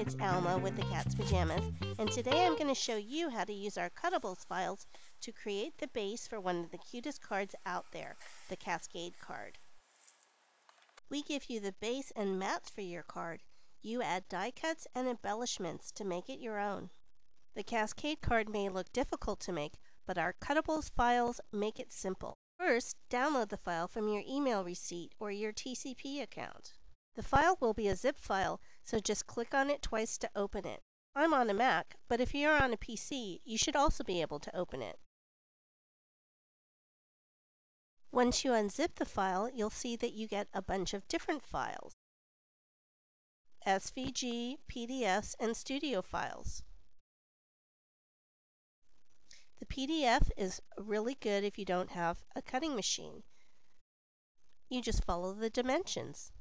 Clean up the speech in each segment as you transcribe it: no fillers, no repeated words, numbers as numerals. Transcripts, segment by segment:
it's Alma with the Cat's Pajamas, and today I'm going to show you how to use our Cutables files to create the base for one of the cutest cards out there, the Cascade card. We give you the base and mats for your card. You add die cuts and embellishments to make it your own. The Cascade card may look difficult to make, but our Cutables files make it simple. First, download the file from your email receipt or your TCP account. The file will be a zip file, so just click on it twice to open it. I'm on a Mac, but if you're on a PC, you should also be able to open it. Once you unzip the file, you'll see that you get a bunch of different files: SVG, PDFs, and studio files. The PDF is really good if you don't have a cutting machine. You just follow the dimensions.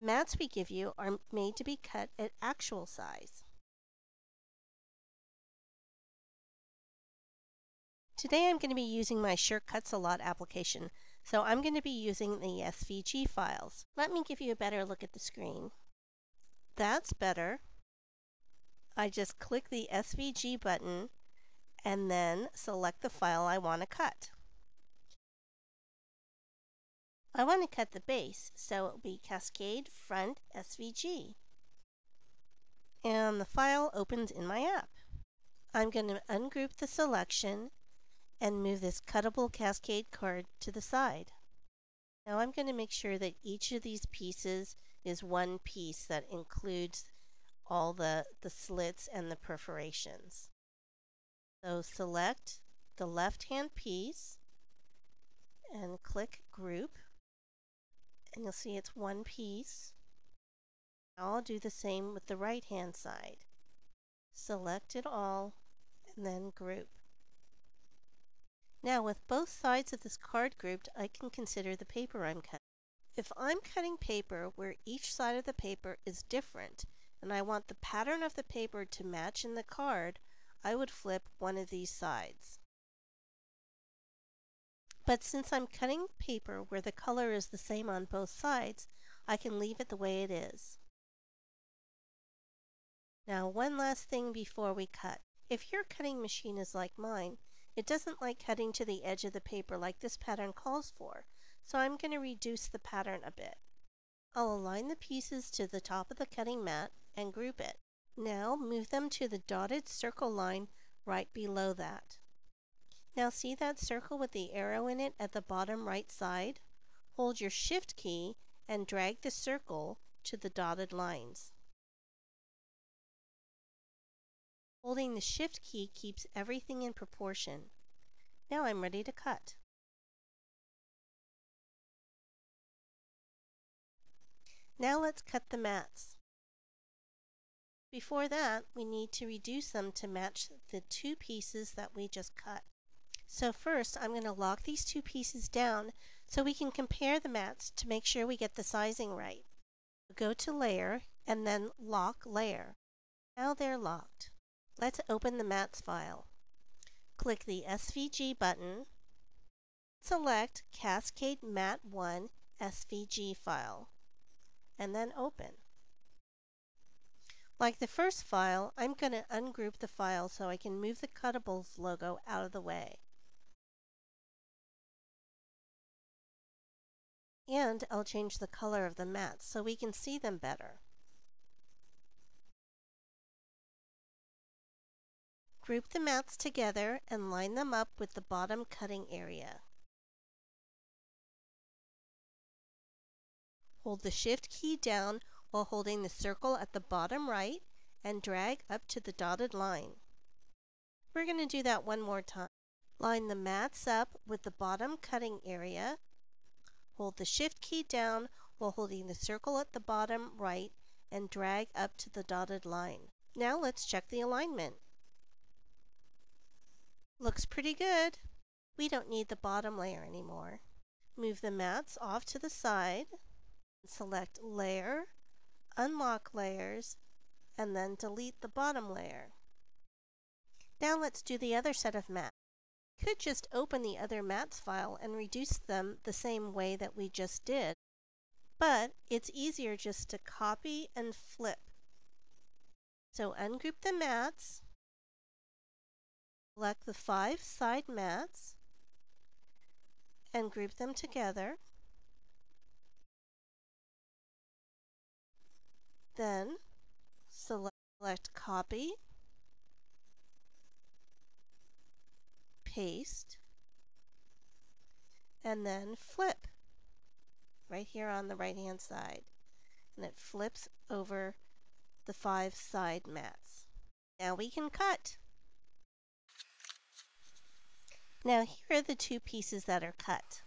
Mats we give you are made to be cut at actual size. Today I'm going to be using my Sure Cuts a Lot application, so I'm going to be using the SVG files. Let me give you a better look at the screen. That's better. I just click the SVG button and then select the file I want to cut. I want to cut the base, so it will be Cascade Front SVG. And the file opens in my app. I'm going to ungroup the selection and move this cuttable Cascade card to the side. Now I'm going to make sure that each of these pieces is one piece that includes all the slits and the perforations. So select the left-hand piece and click Group, and you'll see it's one piece. I'll do the same with the right-hand side. Select it all and then group. Now with both sides of this card grouped, I can consider the paper I'm cutting. If I'm cutting paper where each side of the paper is different and I want the pattern of the paper to match in the card, I would flip one of these sides. But since I'm cutting paper where the color is the same on both sides, I can leave it the way it is. Now one last thing before we cut. If your cutting machine is like mine, it doesn't like cutting to the edge of the paper like this pattern calls for, so I'm going to reduce the pattern a bit. I'll align the pieces to the top of the cutting mat and group it. Now move them to the dotted circle line right below that. Now see that circle with the arrow in it at the bottom right side? Hold your Shift key and drag the circle to the dotted lines. Holding the Shift key keeps everything in proportion. Now I'm ready to cut. Now let's cut the mats. Before that, we need to reduce them to match the two pieces that we just cut. So first, I'm going to lock these two pieces down so we can compare the mats to make sure we get the sizing right. Go to Layer and then Lock Layer. Now they're locked. Let's open the mats file. Click the SVG button. Select Cascade Mat 1 SVG file, and then open. Like the first file, I'm going to ungroup the file so I can move the Cutables logo out of the way. And I'll change the color of the mats so we can see them better. Group the mats together and line them up with the bottom cutting area. Hold the Shift key down while holding the circle at the bottom right and drag up to the dotted line. We're going to do that one more time. Line the mats up with the bottom cutting area. Hold the Shift key down while holding the circle at the bottom right and drag up to the dotted line. Now let's check the alignment. Looks pretty good. We don't need the bottom layer anymore. Move the mats off to the side. Select Layer, Unlock Layers, and then delete the bottom layer. Now let's do the other set of mats. You could just open the other mats file and reduce them the same way that we just did. but it's easier just to copy and flip. So ungroup the mats, select the 5 side mats, and group them together. Then select copy, paste, and then flip right here on the right hand side. And it flips over the 5 side mats. Now we can cut. Now here are the 2 pieces that are cut.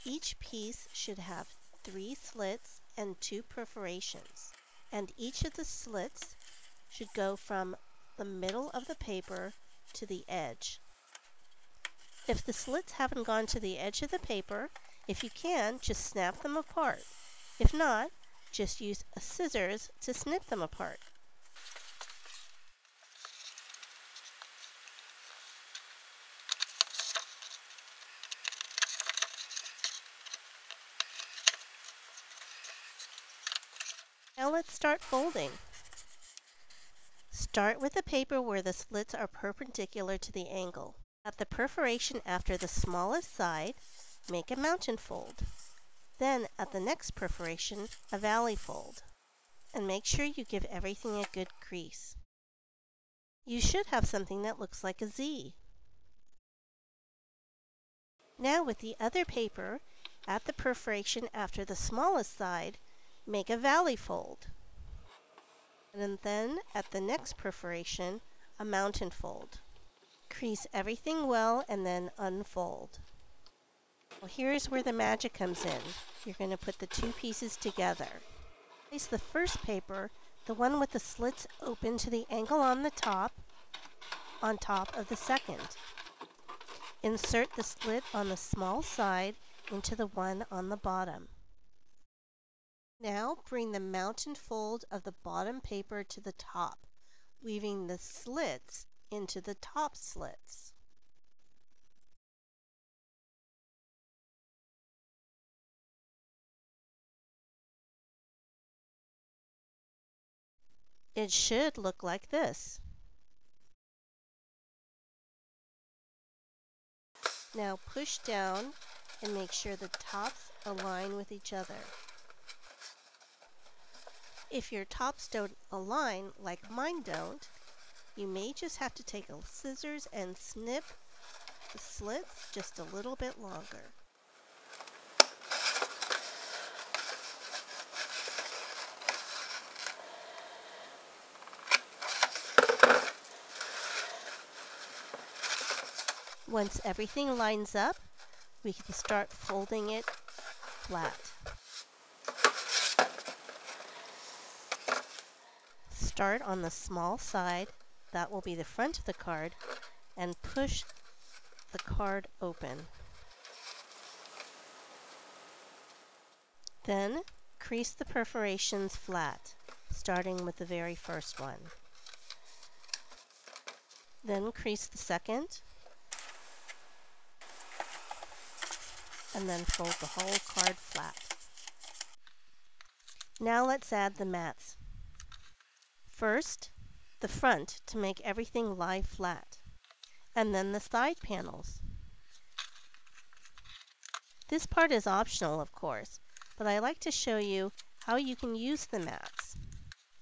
Each piece should have 3 slits and 2 perforations, and each of the slits should go from the middle of the paper to the edge. If the slits haven't gone to the edge of the paper, if you can, just snap them apart. If not, just use a scissors to snip them apart. Now let's start folding. Start with the paper where the slits are perpendicular to the angle. At the perforation after the smallest side, make a mountain fold. Then at the next perforation, a valley fold. And make sure you give everything a good crease. You should have something that looks like a Z. Now with the other paper, at the perforation after the smallest side, make a valley fold. And then at the next perforation, a mountain fold. Crease everything well and then unfold. Well, here's where the magic comes in. You're going to put the 2 pieces together. Place the first paper, the one with the slits open to the angle on the top, on top of the second. Insert the slit on the small side into the one on the bottom. Now bring the mountain fold of the bottom paper to the top, weaving the slits into the top slits. It should look like this. Now push down and make sure the tops align with each other. If your tops don't align, like mine don't, you may just have to take a scissors and snip the slits just a little bit longer. Once everything lines up, we can start folding it flat. Start on the small side, that will be the front of the card, and push the card open. Then crease the perforations flat, starting with the very first one. Then crease the second, and then fold the whole card flat. Now let's add the mats. First, the front to make everything lie flat, and then the side panels. This part is optional, of course, but I like to show you how you can use the mats.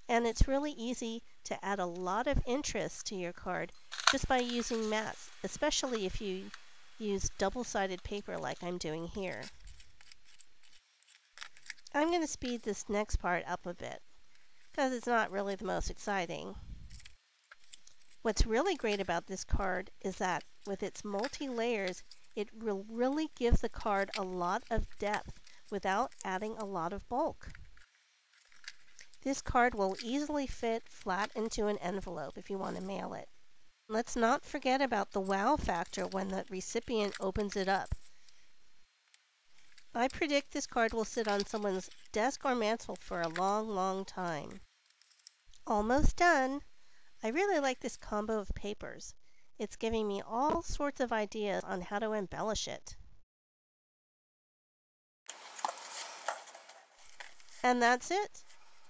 And it's really easy to add a lot of interest to your card just by using mats, especially if you use double-sided paper like I'm doing here. I'm going to speed this next part up a bit, because it's not really the most exciting. What's really great about this card is that with its multi-layers, it will really give the card a lot of depth without adding a lot of bulk. This card will easily fit flat into an envelope if you want to mail it. Let's not forget about the wow factor when the recipient opens it up. I predict this card will sit on someone's desk or mantle for a long, long time. Almost done. I really like this combo of papers. It's giving me all sorts of ideas on how to embellish it. And that's it.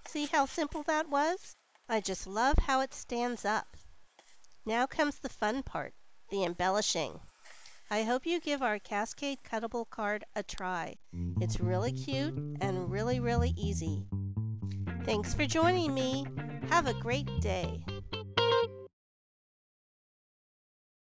See how simple that was? I just love how it stands up. Now comes the fun part, the embellishing. I hope you give our Cascade Cuttable card a try. It's really cute and really, really easy. Thanks for joining me. Have a great day.